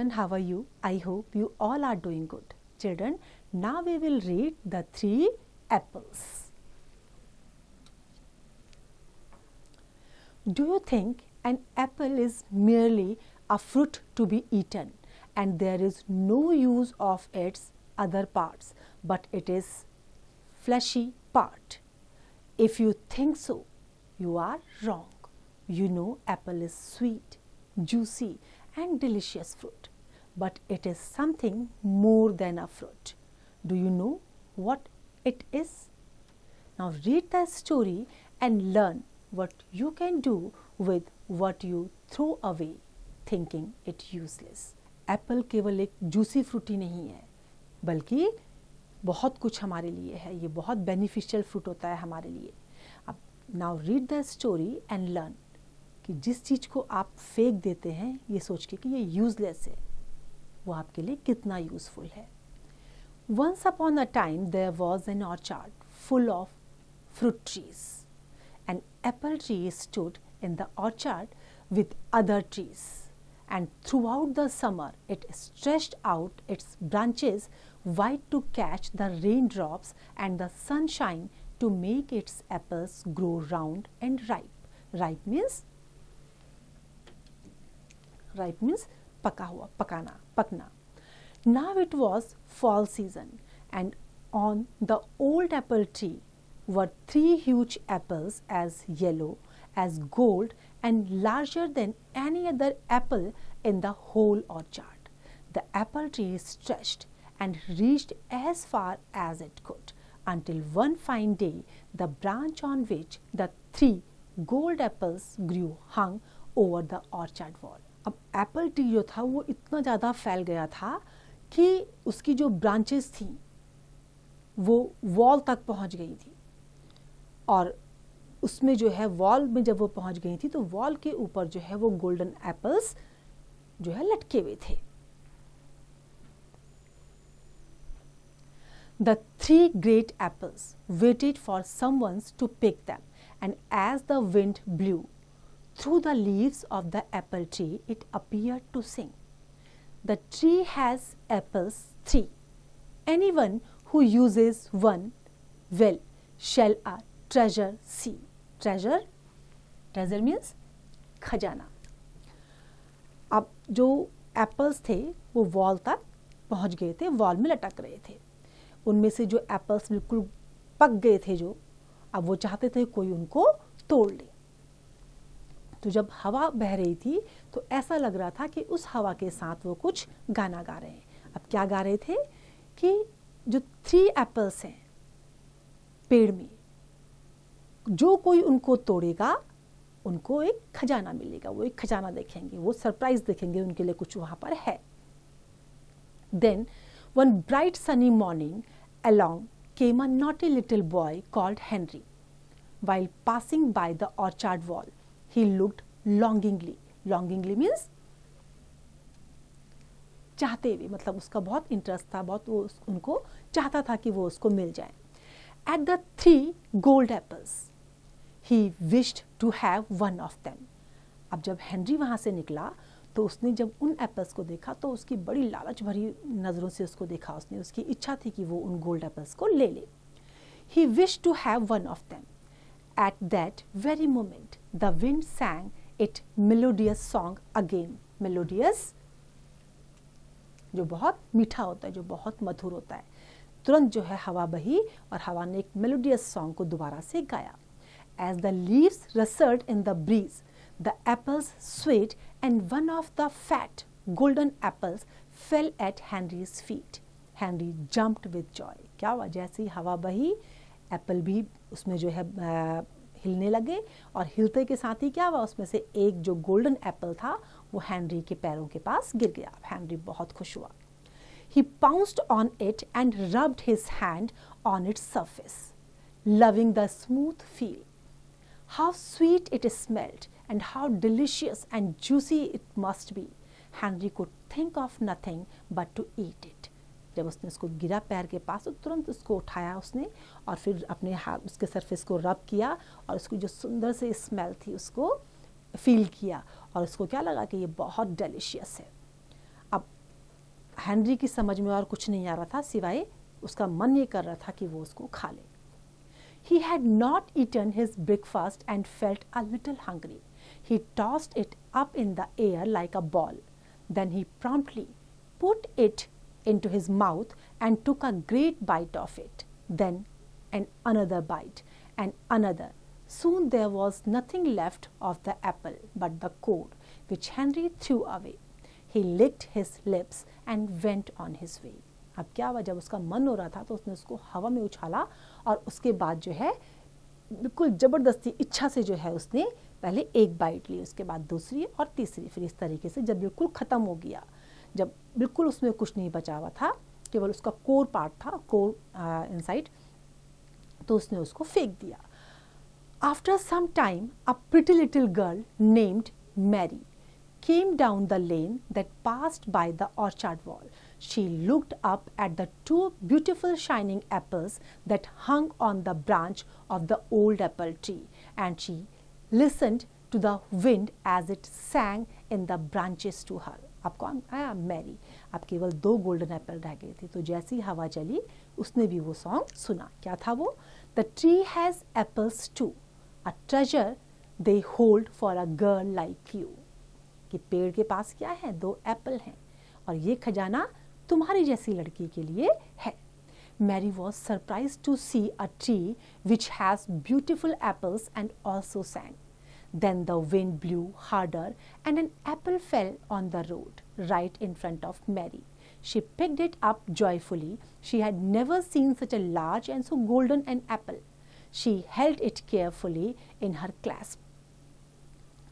children, how are you? I hope you all are doing good. Children, now we will read the 3 apples. Do you think an apple is merely a fruit to be eaten and there is no use of its other parts, but it is fleshy part? If you think so, you are wrong. You know apple is sweet, juicy and delicious fruit, but it is something more than a fruit. Do you know what it is? Now read the story and learn what you can do with what you throw away thinking it useless. Apple केवल एक juicy fruit ही नहीं है, बल्कि बहुत कुछ हमारे लिए है. ये बहुत बेनिफिशियल फ्रूट होता है हमारे लिए. अब now read the story and learn कि जिस चीज़ को आप फेंक देते हैं ये सोच के कि ये यूजलेस है, वो आपके लिए कितना यूजफुल है. Once upon a time there was an orchard full of fruit trees. An apple tree stood in the orchard with other trees, and throughout the summer it stretched out its branches wide to catch the raindrops and the sunshine to make its apples grow round and ripe. Ripe means पका हुआ, पकाना, पकना. Now it was fall season, and on the old apple tree were 3 huge apples as yellow as gold and larger than any other apple in the whole orchard. The apple tree stretched and reached as far as it could until one fine day the branch on which the 3 gold apples grew hung over the orchard wall. अब Apple tree जो था वो इतना ज़्यादा फैल गया था कि उसकी जो ब्रांचेस थी वो वॉल तक पहुंच गई थी, और उसमें जो है वॉल में जब वो पहुंच गई थी तो वॉल के ऊपर जो है वो गोल्डन एप्पल्स जो है लटके हुए थे. The 3 great apples waited for someone to pick them, and as the wind blew through the leaves of the apple tree, it appeared to sing. The tree has apples 3. Anyone who uses one, well, shall a treasure see. Treasure means खजाना. अब जो apples थे वो wall तक पहुंच गए थे, wall में लटक रहे थे. उनमें से जो एप्पल्स बिल्कुल पक गए थे जो, अब वो चाहते थे कोई उनको तोड़ ले. तो जब हवा बह रही थी तो ऐसा लग रहा था कि उस हवा के साथ वो कुछ गाना गा रहे हैं. अब क्या गा रहे थे कि जो 3 एप्पल्स हैं पेड़ में, जो कोई उनको तोड़ेगा उनको एक खजाना मिलेगा, वो एक खजाना देखेंगे, वो सरप्राइज देखेंगे, उनके लिए कुछ वहां पर है. Then one bright sunny morning along came a naughty little boy called Henry. While passing by the orchard wall, he looked longingly. Longingly means चाहते हुए, मतलब उसका बहुत इंटरेस्ट था, बहुत वो उनको चाहता था कि वो उसको मिल जाए. At the 3 gold apples, he wished to have one of them. अब जब हेनरी वहाँ से निकला तो उसने जब उन एप्पल्स को देखा तो उसकी बड़ी लालच भरी नज़रों से उसको देखा. उसने, उसकी इच्छा थी कि वो उन गोल्ड एप्पल्स को ले ले. He wished to have one of them. At that very moment, the wind sang its melodious song again. Melodious जो बहुत मीठा होता है, जो बहुत मधुर होता है. तुरंत जो है हवा बही और हवा ने एक मेलोडियस सॉन्ग को दोबारा से गाया. As the leaves rustled in the breeze, the apples swayed and one of the fat golden apples fell at Henry's feet. Henry jumped with joy. क्या हुआ? जैसे ही हवा बही एप्पल भी उसमें जो है हिलने लगे, और हिलते के साथ ही क्या हुआ, उसमें से एक जो गोल्डन एप्पल था वो हेनरी के पैरों के पास गिर गया. हेनरी बहुत खुश हुआ. He pounced on it and rubbed his hand on its surface, loving the smooth feel. How sweet it smelled and how delicious and juicy it must be. Henry could think of nothing but to eat it. जब उसने उसको गिरा पैर के पास तो तुरंत उसको उठाया उसने और फिर अपने हाथ उसके सरफेस को रब किया और उसकी जो सुंदर से स्मेल थी उसको फील किया और उसको क्या लगा कि ये बहुत डिलीशियस है. अब हेनरी की समझ में और कुछ नहीं आ रहा था सिवाय उसका मन ये कर रहा था कि वो उसको खा ले. He had not eaten his breakfast and felt a little hungry. He tossed it up in the air like a ball. Then he promptly put it into his mouth and took a great bite of it. Then another bite and another. Soon there was nothing left of the apple but the core, which Henry threw away. He licked his lips and went on his way. अब क्या हुआ, जब उसका मन हो रहा था तो उसने उसको हवा में उछाला और उसके बाद जो है बिल्कुल ज़बरदस्ती इच्छा से जो है उसने पहले एक बाइट ली, उसके बाद दूसरी और तीसरी. फिर इस तरीके से जब बिल्कुल ख़त्म हो गया, जब बिल्कुल उसमें कुछ नहीं बचा हुआ था, केवल उसका कोर पार्ट था, कोर इनसाइड, तो उसने उसको फेंक दिया. After some time a pretty little girl named Mary came down the lane that passed by the orchard wall. She looked up at the two beautiful shining apples that hung on the branch of the old apple tree, and she listened to the wind as it sang in the branches to her. अब कौन आया? Mary. अब केवल 2 golden Apple रह गए थे, तो जैसी हवा चली उसने भी वो सॉन्ग सुना. क्या था वो? The tree has apples too, a treasure they hold for a girl like you. कि पेड़ के पास क्या है? 2 एप्पल हैं और ये खजाना तुम्हारी जैसी लड़की के लिए है. Mary was surprised to see a tree which has beautiful apples and also sang. Then the wind blew harder and an apple fell on the road right in front of Mary. She picked it up joyfully. She had never seen such a large and so golden an apple. She held it carefully in her clasp.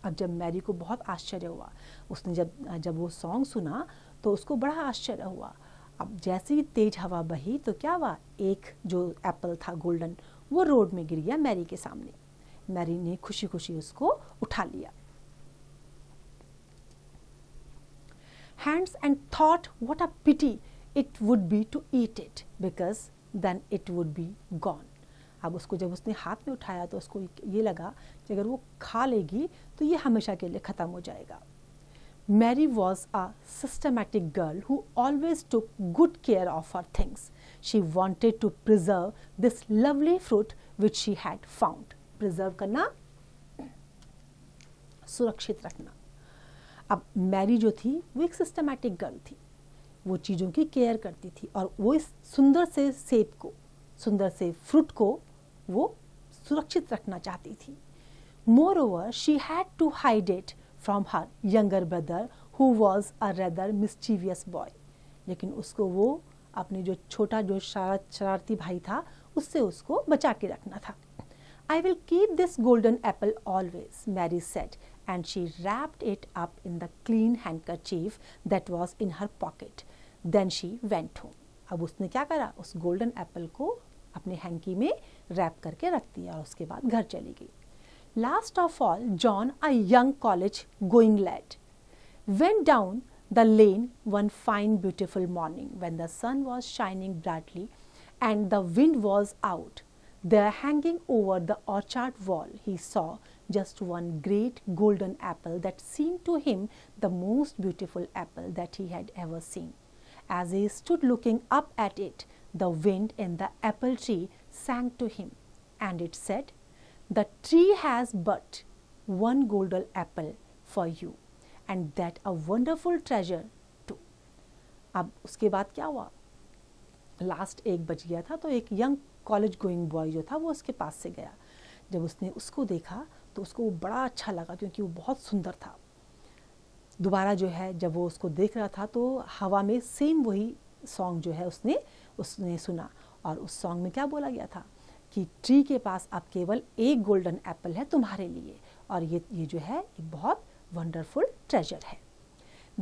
अब जब Mary को बहुत आश्चर्य हुआ, उसने जब वो song सुना तो उसको बड़ा आश्चर्य हुआ. अब जैसे ही तेज हवा बही तो क्या हुआ, एक जो एप्पल था गोल्डन वो रोड में गिर गया मैरी के सामने. मैरी ने खुशी खुशी उसको उठा लिया. Hands and thought what a pity it would be to eat it because then it would be gone. अब उसको जब उसने हाथ में उठाया तो उसको ये लगा कि अगर वो खा लेगी तो ये हमेशा के लिए ख़त्म हो जाएगा. Mary was a systematic girl who always took good care of her things. She wanted to preserve this lovely fruit which she had found. Preserve करना, सुरक्षित रखना. अब मैरी जो थी वो एक सिस्टमैटिक गर्ल थी, वो चीज़ों की केयर करती थी और वो इस सुंदर से सेब को, सुंदर से फ्रूट को वो सुरक्षित रखना चाहती थी. Moreover, she had to hide it from her younger brother who was a rather mischievous boy. लेकिन उसको वो अपने जो छोटा जो शरारती भाई था उससे उसको बचा के रखना था. I will keep this golden apple always, Mary said, and she wrapped it up in the clean handkerchief that was in her pocket. Then she went home. अब उसने क्या करा, उस गोल्डन एप्पल को अपने हैंकी में रैप करके रख दिया और उसके बाद घर चली गई. Last of all, John, a young college-going lad, went down the lane one fine beautiful morning when the sun was shining brightly and the wind was out. There, hanging over the orchard wall, he saw just one great golden apple that seemed to him the most beautiful apple that he had ever seen. As he stood looking up at it, the wind in the apple tree sang to him, and it said, "The tree has but one golden apple for you, and that a wonderful treasure too." अब उसके बाद क्या हुआ, last 1 बज गया था तो एक यंग कॉलेज गोइंग बॉय जो था वो उसके पास से गया. जब उसने उसको देखा तो उसको वो बड़ा अच्छा लगा क्योंकि वो बहुत सुंदर था. दोबारा जो है जब वो उसको देख रहा था तो हवा में सेम वही सॉन्ग जो है उसने सुना और उस सॉन्ग में क्या बोला गया था कि ट्री के पास अब केवल एक गोल्डन एप्पल है तुम्हारे लिए और ये जो है एक बहुत वंडरफुल ट्रेजर है.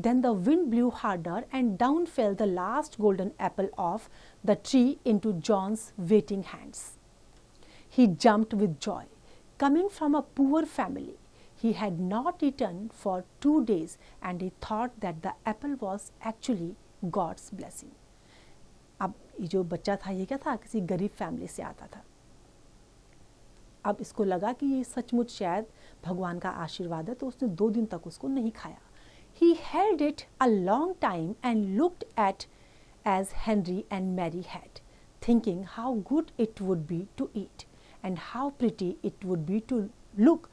Then the wind blew harder and down fell the last golden apple off the tree into John's waiting hands. He jumped with joy. Coming from a poor family, he had not eaten for 2 days and he thought that the apple was actually God's blessing. अब ये जो बच्चा था ये क्या था, किसी गरीब फैमिली से आता था. अब इसको लगा कि ये सचमुच शायद भगवान का आशीर्वाद है तो उसने 2 दिन तक उसको नहीं खाया. He held it a long time and looked at as Henry and Mary had, thinking how good it would be to eat and how pretty it would be to look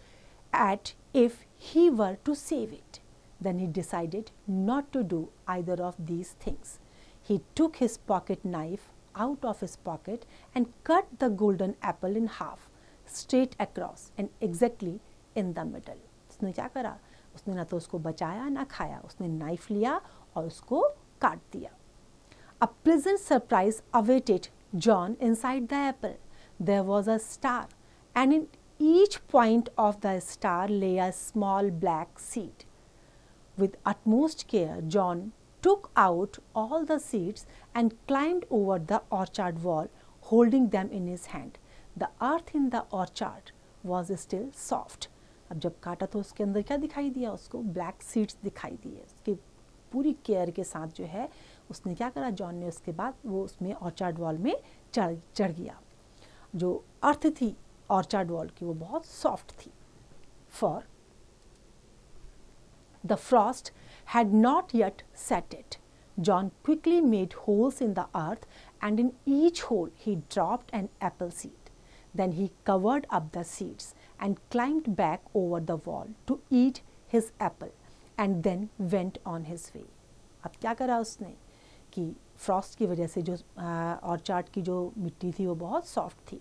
at if he were to save it. Then he decided not to do either of these things. He took his pocket knife out of his pocket and cut the golden apple in half, straight across and exactly in the middle. उसने क्या करा? उसने ना तो उसको बचाया ना खाया, उसने नाइफ लिया और उसको काट दिया. A pleasant surprise awaited John inside the apple. There was a star, and in each point of the star lay a small black seed. With utmost care, John took out all the seeds and climbed over the orchard wall, holding them in his hand. The earth in the orchard was still soft. अब जब काटा तो उसके अंदर क्या दिखाई दिया? उसको ब्लैक सीड्स दिखाई दिए. उसकी पूरी केयर के साथ जो है उसने क्या करा? जॉन ने उसके बाद वो उसमें ऑर्चार्ड वॉल में चढ़ गया. जो अर्थ थी ऑर्चार्ड वॉल की वो बहुत सॉफ्ट थी. For the Frost had not yet settled. John quickly made holes in the earth, and in each hole he dropped an apple seed. Then he covered up the seeds and climbed back over the wall to eat his apple, and then went on his way. अब क्या करा उसने कि Frost की वजह से जो orchard की जो मिट्टी थी वो बहुत सॉफ्ट थी,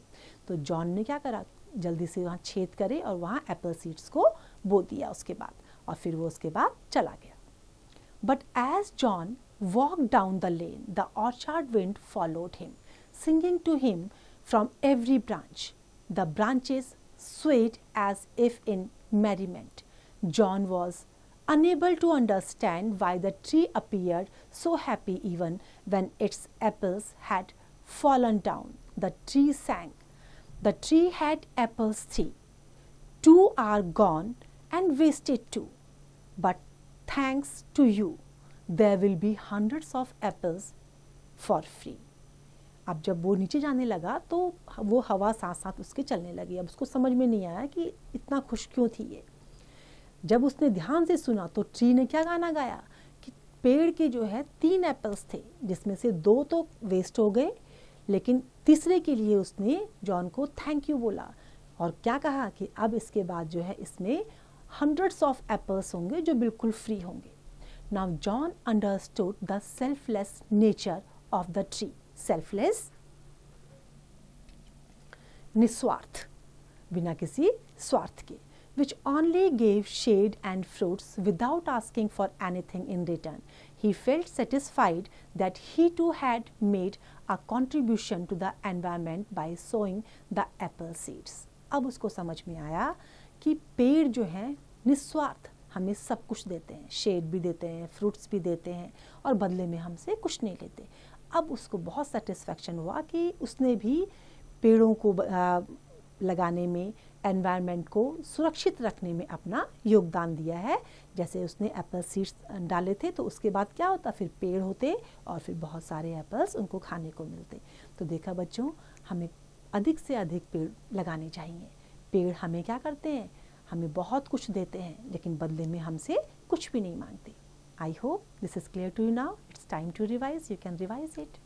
तो जॉन ने क्या करा? जल्दी से वहाँ छेद करे और वहाँ एप्पल सीड्स को बो दिया उसके बाद, और फिर वो उसके बाद चला गया. But as John walked down the lane, the orchard wind followed him, singing to him from every branch. The branches swayed as if in merriment. John was unable to understand why the tree appeared so happy even when its apples had fallen down. The tree sang. The tree had apples 3. 2 are gone and wasted 2. But thanks to you, there will be hundreds of apples for free. अब जब वो नीचे जाने लगा तो वो हवा साथ साथ उसके चलने लगी. अब उसको समझ में नहीं आया कि इतना खुश क्यों थी ये. जब उसने ध्यान से सुना तो ट्री ने क्या गाना गाया कि पेड़ के जो है 3 एप्पल्स थे, जिसमें से 2 तो वेस्ट हो गए, लेकिन तीसरे के लिए उसने जॉन को थैंक यू बोला और क्या कहा कि अब इसके बाद जो है इसमें हंड्रेड्स ऑफ एप्पल्स होंगे जो बिल्कुल फ्री होंगे. Now John understood the selfless nature of the tree. Selfless, निस्वार्थ, बिना किसी स्वार्थ के, which only gave shade and fruits without asking for anything in return. He felt satisfied that he too had made a contribution to the environment by sowing the apple seeds. अब उसको समझ में आया कि पेड़ जो हैं निस्वार्थ हमें सब कुछ देते हैं, शेड भी देते हैं, फ्रूट्स भी देते हैं और बदले में हमसे कुछ नहीं लेते. अब उसको बहुत सेटिस्फैक्शन हुआ कि उसने भी पेड़ों को लगाने में, एनवायरनमेंट को सुरक्षित रखने में अपना योगदान दिया है. जैसे उसने एप्पल सीड्स डाले थे तो उसके बाद क्या होता, फिर पेड़ होते और फिर बहुत सारे एप्पल्स उनको खाने को मिलते. तो देखा बच्चों, हमें अधिक से अधिक पेड़ लगाने चाहिए. पेड़ हमें क्या करते हैं, हमें बहुत कुछ देते हैं, लेकिन बदले में हमसे कुछ भी नहीं मांगते. I hope this is clear to you now. It's time to revise. You can revise it.